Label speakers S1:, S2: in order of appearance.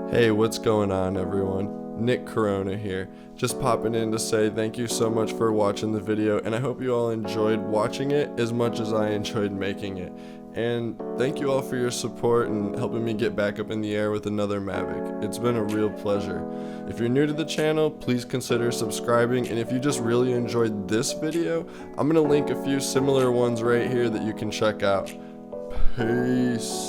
S1: Hey, what's going on, everyone? Nick Corona here, just popping in to say thank you so much for watching the video, and I hope you all enjoyed watching it as much as I enjoyed making it. And thank you all for your support and helping me get back up in the air with another Mavic. It's been a real pleasure. If you're new to the channel, please consider subscribing, and if you just really enjoyed this video, I'm gonna link a few similar ones right here that you can check out. Peace.